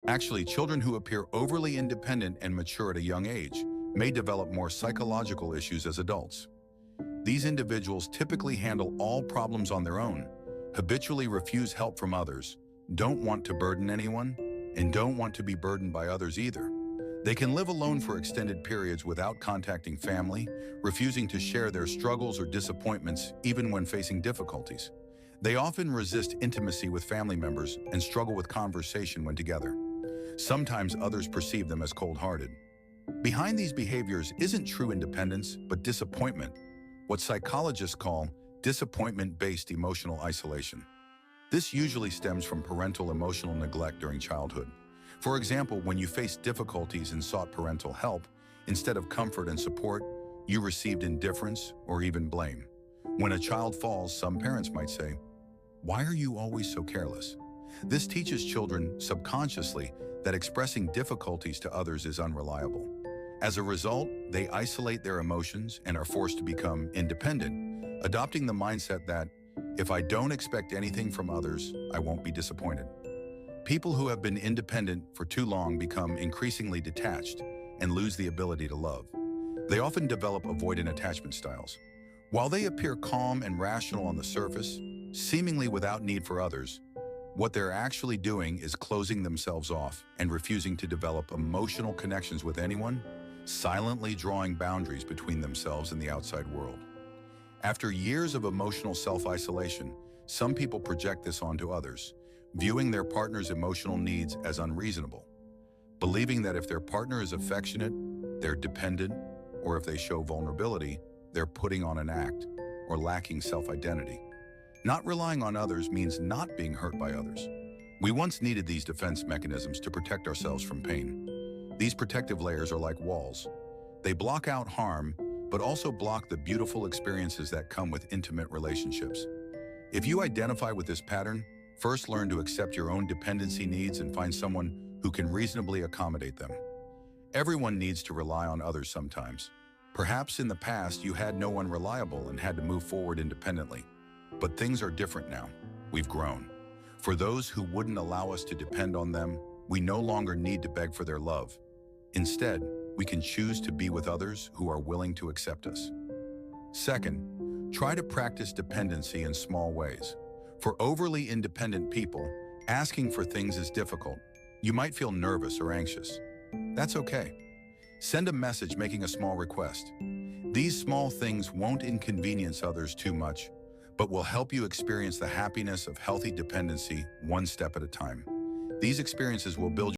Actually, children who appear overly independent and mature at a young age may develop more psychological issues as adults. These individuals typically handle all problems on their own, habitually refuse help from others, don't want to burden anyone, and don't want to be burdened by others either. They can live alone for extended periods without contacting family, refusing to share their struggles or disappointments even when facing difficulties. They often resist intimacy with family members and struggle with conversation when together. Sometimes others perceive them as cold-hearted. Behind these behaviors isn't true independence, but disappointment, what psychologists call disappointment-based emotional isolation. This usually stems from parental emotional neglect during childhood. For example, when you faced difficulties and sought parental help, instead of comfort and support, you received indifference or even blame. When a child falls, some parents might say, "Why are you always so careless?" This teaches children subconsciously that expressing difficulties to others is unreliable. As a result, they isolate their emotions and are forced to become independent, adopting the mindset that, if I don't expect anything from others, I won't be disappointed. People who have been independent for too long become increasingly detached and lose the ability to love. They often develop avoidant attachment styles. While they appear calm and rational on the surface, seemingly without need for others, what they're actually doing is closing themselves off and refusing to develop emotional connections with anyone, silently drawing boundaries between themselves and the outside world. After years of emotional self-isolation, some people project this onto others, viewing their partner's emotional needs as unreasonable, believing that if their partner is affectionate, they're dependent, or if they show vulnerability, they're putting on an act or lacking self-identity. Not relying on others means not being hurt by others. We once needed these defense mechanisms to protect ourselves from pain. These protective layers are like walls. They block out harm, but also block the beautiful experiences that come with intimate relationships. If you identify with this pattern, first learn to accept your own dependency needs and find someone who can reasonably accommodate them. Everyone needs to rely on others sometimes. Perhaps in the past you had no one reliable and had to move forward independently. But things are different now. We've grown. For those who wouldn't allow us to depend on them, we no longer need to beg for their love. Instead, we can choose to be with others who are willing to accept us. Second, try to practice dependency in small ways. For overly independent people, asking for things is difficult. You might feel nervous or anxious. That's okay. Send a message making a small request. These small things won't inconvenience others too much, but will help you experience the happiness of healthy dependency one step at a time. These experiences will build